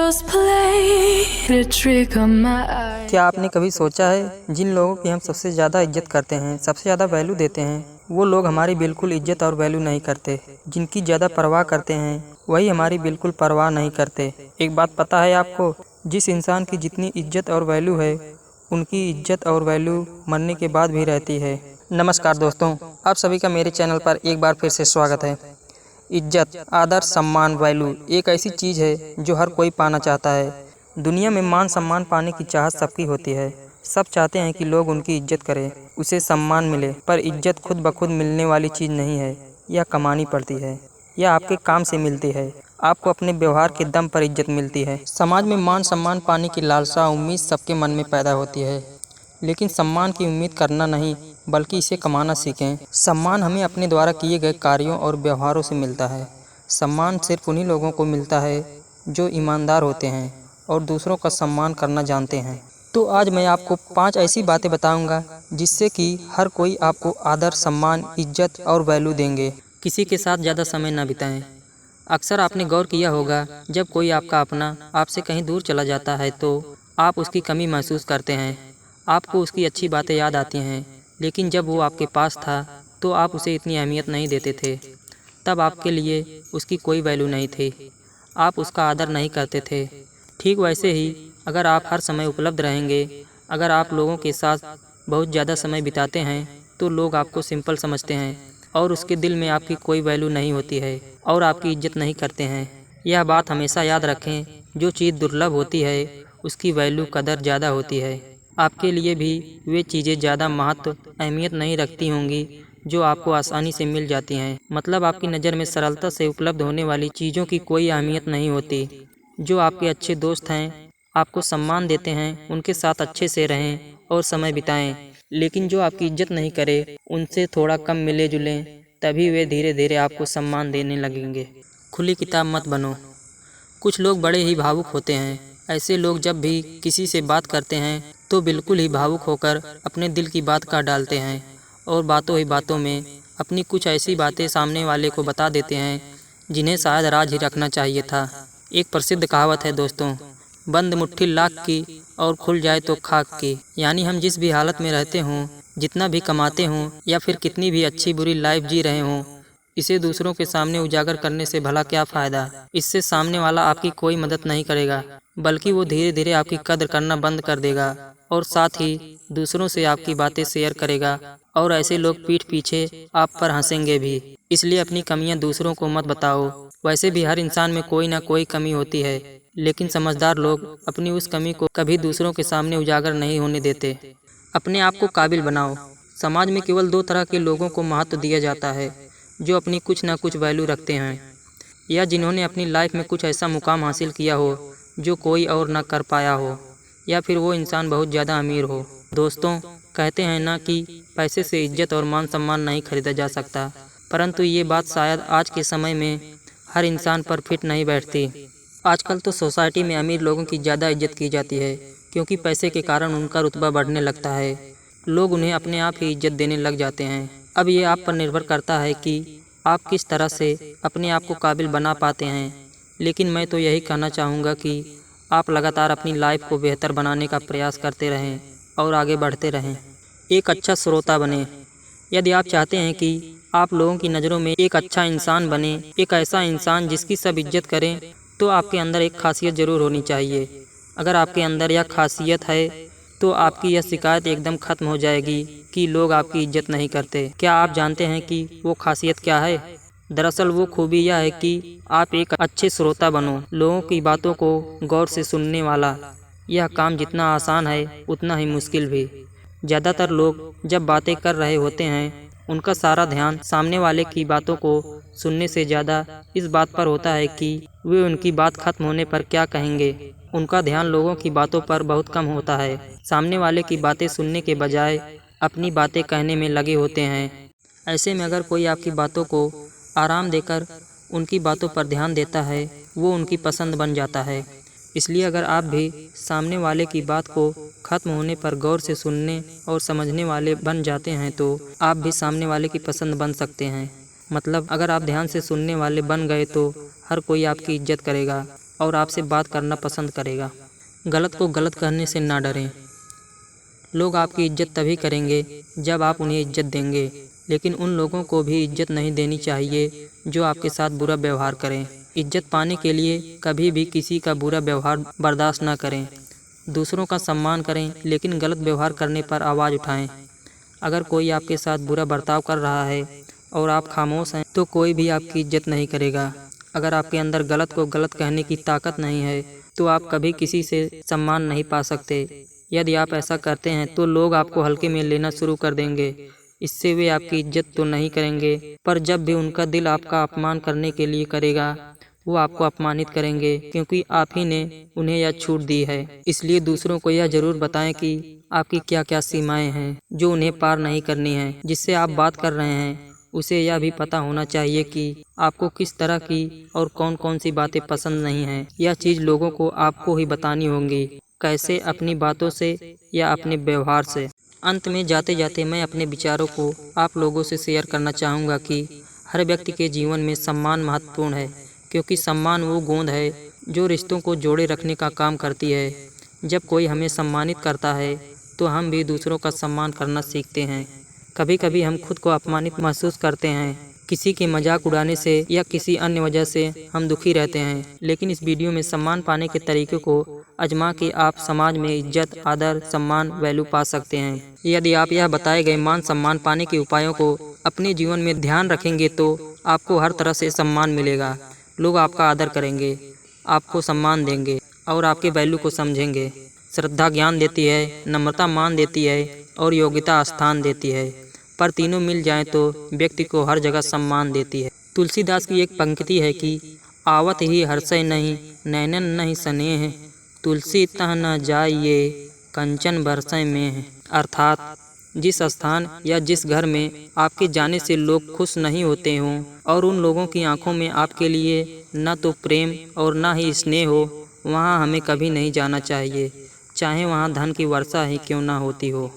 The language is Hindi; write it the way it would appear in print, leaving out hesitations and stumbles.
shadows played a trick on my eyes. क्या आपने कभी सोचा है जिन लोगों की हम सबसे ज़्यादा इज्जत करते हैं, सबसे ज़्यादा वैल्यू देते हैं, वो लोग हमारी बिल्कुल इज्जत और वैल्यू नहीं करते। जिनकी ज़्यादा परवाह करते हैं वही हमारी बिल्कुल परवाह नहीं करते। एक बात पता है आपको, जिस इंसान की जितनी इज्जत और वैल्यू है उनकी इज्जत और वैल्यू मरने के बाद भी रहती है। नमस्कार दोस्तों, आप सभी का मेरे चैनल पर एक बार फिर से स्वागत है। इज्जत, आदर, सम्मान, वैल्यू एक ऐसी चीज़ है जो हर कोई पाना चाहता है। दुनिया में मान सम्मान पाने की चाहत सबकी होती है। सब चाहते हैं कि लोग उनकी इज्जत करें, उसे सम्मान मिले। पर इज्जत खुद ब खुद मिलने वाली चीज़ नहीं है, यह कमानी पड़ती है। यह आपके काम से मिलती है, आपको अपने व्यवहार के दम पर इज्जत मिलती है। समाज में मान सम्मान पाने की लालसा, उम्मीद सबके मन में पैदा होती है, लेकिन सम्मान की उम्मीद करना नहीं बल्कि इसे कमाना सीखें। सम्मान हमें अपने द्वारा किए गए कार्यों और व्यवहारों से मिलता है। सम्मान सिर्फ उन्हीं लोगों को मिलता है जो ईमानदार होते हैं और दूसरों का सम्मान करना जानते हैं। तो आज मैं आपको 5 ऐसी बातें बताऊंगा जिससे कि हर कोई आपको आदर, सम्मान, इज्जत और वैल्यू देंगे। किसी के साथ ज़्यादा समय न बिताएं। अक्सर आपने गौर किया होगा, जब कोई आपका अपना आपसे कहीं दूर चला जाता है तो आप उसकी कमी महसूस करते हैं। आपको उसकी अच्छी बातें याद आती हैं, लेकिन जब वो आपके पास था तो आप उसे इतनी अहमियत नहीं देते थे। तब आपके लिए उसकी कोई वैल्यू नहीं थी, आप उसका आदर नहीं करते थे। ठीक वैसे ही अगर आप हर समय उपलब्ध रहेंगे, अगर आप लोगों के साथ बहुत ज़्यादा समय बिताते हैं तो लोग आपको सिंपल समझते हैं और उसके दिल में आपकी कोई वैल्यू नहीं होती है और आपकी इज्जत नहीं करते हैं। यह बात हमेशा याद रखें, जो चीज़ दुर्लभ होती है उसकी वैल्यू कदर ज़्यादा होती है। आपके लिए भी वे चीज़ें ज़्यादा महत्व अहमियत नहीं रखती होंगी जो आपको आसानी से मिल जाती हैं। मतलब आपकी नज़र में सरलता से उपलब्ध होने वाली चीज़ों की कोई अहमियत नहीं होती। जो आपके अच्छे दोस्त हैं, आपको सम्मान देते हैं, उनके साथ अच्छे से रहें और समय बिताएं। लेकिन जो आपकी इज्जत नहीं करे, उनसे थोड़ा कम मिले जुलें, तभी वे धीरे धीरे आपको सम्मान देने लगेंगे। खुली किताब मत बनो। कुछ लोग बड़े ही भावुक होते हैं। ऐसे लोग जब भी किसी से बात करते हैं तो बिल्कुल ही भावुक होकर अपने दिल की बात कह डालते हैं और बातों ही बातों में अपनी कुछ ऐसी बातें सामने वाले को बता देते हैं जिन्हें शायद राज ही रखना चाहिए था। एक प्रसिद्ध कहावत है दोस्तों, बंद मुट्ठी लाख की और खुल जाए तो खाक की। यानी हम जिस भी हालत में रहते हों, जितना भी कमाते हों या फिर कितनी भी अच्छी बुरी लाइफ जी रहे हों, इसे दूसरों के सामने उजागर करने से भला क्या फ़ायदा। इससे सामने वाला आपकी कोई मदद नहीं करेगा, बल्कि वो धीरे धीरे आपकी कद्र करना बंद कर देगा और साथ ही दूसरों से आपकी बातें शेयर करेगा और ऐसे लोग पीठ पीछे आप पर हंसेंगे भी। इसलिए अपनी कमियां दूसरों को मत बताओ। वैसे भी हर इंसान में कोई ना कोई कमी होती है, लेकिन समझदार लोग अपनी उस कमी को कभी दूसरों के सामने उजागर नहीं होने देते। अपने आप को काबिल बनाओ। समाज में केवल 2 तरह के लोगों को महत्व दिया जाता है, जो अपनी कुछ ना कुछ वैल्यू रखते हैं या जिन्होंने अपनी लाइफ में कुछ ऐसा मुकाम हासिल किया हो जो कोई और ना कर पाया हो, या फिर वो इंसान बहुत ज़्यादा अमीर हो। दोस्तों, कहते हैं ना कि पैसे से इज्जत और मान सम्मान नहीं खरीदा जा सकता, परंतु ये बात शायद आज के समय में हर इंसान पर फिट नहीं बैठती। आजकल तो सोसाइटी में अमीर लोगों की ज़्यादा इज्जत की जाती है, क्योंकि पैसे के कारण उनका रुतबा बढ़ने लगता है। लोग उन्हें अपने आप ही इज्जत देने लग जाते हैं। अब ये आप पर निर्भर करता है कि आप किस तरह से अपने आप को काबिल बना पाते हैं। लेकिन मैं तो यही कहना चाहूँगा कि आप लगातार अपनी लाइफ को बेहतर बनाने का प्रयास करते रहें और आगे बढ़ते रहें। एक अच्छा श्रोता बने। यदि आप चाहते हैं कि आप लोगों की नज़रों में एक अच्छा इंसान बने, एक ऐसा इंसान जिसकी सब इज्जत करें, तो आपके अंदर एक खासियत ज़रूर होनी चाहिए। अगर आपके अंदर यह खासियत है तो आपकी यह शिकायत एकदम ख़त्म हो जाएगी कि लोग आपकी इज्जत नहीं करते। क्या आप जानते हैं कि वो खासियत क्या है? दरअसल वो खूबी यह है कि आप एक अच्छे श्रोता बनो, लोगों की बातों को गौर से सुनने वाला। यह काम जितना आसान है उतना ही मुश्किल भी। ज़्यादातर लोग जब बातें कर रहे होते हैं, उनका सारा ध्यान सामने वाले की बातों को सुनने से ज़्यादा इस बात पर होता है कि वे उनकी बात खत्म होने पर क्या कहेंगे। उनका ध्यान लोगों की बातों पर बहुत कम होता है। सामने वाले की बातें सुनने के बजाय अपनी बातें कहने में लगे होते हैं। ऐसे में अगर कोई आपकी बातों को आराम देकर उनकी बातों पर ध्यान देता है, वो उनकी पसंद बन जाता है। इसलिए अगर आप भी सामने वाले की बात को ख़त्म होने पर गौर से सुनने और समझने वाले बन जाते हैं तो आप भी सामने वाले की पसंद बन सकते हैं। मतलब अगर आप ध्यान से सुनने वाले बन गए तो हर कोई आपकी इज्जत करेगा और आपसे बात करना पसंद करेगा। गलत को गलत कहने से ना डरें। लोग आपकी इज्जत तभी करेंगे जब आप उन्हें इज्जत देंगे, लेकिन उन लोगों को भी इज्जत नहीं देनी चाहिए जो आपके साथ बुरा व्यवहार करें। इज्जत पाने के लिए कभी भी किसी का बुरा व्यवहार बर्दाश्त न करें। दूसरों का सम्मान करें, लेकिन गलत व्यवहार करने पर आवाज़ उठाएं। अगर कोई आपके साथ बुरा बर्ताव कर रहा है और आप खामोश हैं तो कोई भी आपकी इज्जत नहीं करेगा। अगर आपके अंदर गलत को गलत कहने की ताकत नहीं है तो आप कभी किसी से सम्मान नहीं पा सकते। यदि आप ऐसा करते हैं तो लोग आपको हल्के में लेना शुरू कर देंगे। इससे वे आपकी इज्जत तो नहीं करेंगे, पर जब भी उनका दिल आपका अपमान करने के लिए करेगा वो आपको अपमानित करेंगे, क्योंकि आप ही ने उन्हें यह छूट दी है। इसलिए दूसरों को यह जरूर बताएं कि आपकी क्या क्या सीमाएं हैं जो उन्हें पार नहीं करनी है। जिससे आप बात कर रहे हैं उसे यह भी पता होना चाहिए कि आपको किस तरह की और कौन कौन सी बातें पसंद नहीं हैं। यह चीज़ लोगों को आपको ही बतानी होंगी। कैसे? अपनी बातों से या अपने व्यवहार से। अंत में जाते जाते मैं अपने विचारों को आप लोगों से शेयर करना चाहूँगा कि हर व्यक्ति के जीवन में सम्मान महत्वपूर्ण है, क्योंकि सम्मान वो गोंद है जो रिश्तों को जोड़े रखने का काम करती है। जब कोई हमें सम्मानित करता है तो हम भी दूसरों का सम्मान करना सीखते हैं। कभी कभी हम खुद को अपमानित महसूस करते हैं, किसी के मजाक उड़ाने से या किसी अन्य वजह से हम दुखी रहते हैं। लेकिन इस वीडियो में सम्मान पाने के तरीके को आजमा के आप समाज में इज्जत, आदर, सम्मान, वैल्यू पा सकते हैं। यदि आप यह बताए गए मान सम्मान पाने के उपायों को अपने जीवन में ध्यान रखेंगे तो आपको हर तरह से सम्मान मिलेगा। लोग आपका आदर करेंगे, आपको सम्मान देंगे और आपके वैल्यू को समझेंगे। श्रद्धा ज्ञान देती है, नम्रता मान देती है और योग्यता स्थान देती है। पर तीनों मिल जाएं तो व्यक्ति को हर जगह सम्मान देती है। तुलसीदास की एक पंक्ति है कि आवत ही हर्षय नहीं, नैनन नहीं स्नेह, तुलसी तह न जाइए, कंचन बरसय में। अर्थात जिस स्थान या जिस घर में आपके जाने से लोग खुश नहीं होते हों और उन लोगों की आंखों में आपके लिए न तो प्रेम और न ही स्नेह हो, वहाँ हमें कभी नहीं जाना चाहिए, चाहे वहाँ धन की वर्षा ही क्यों ना होती हो।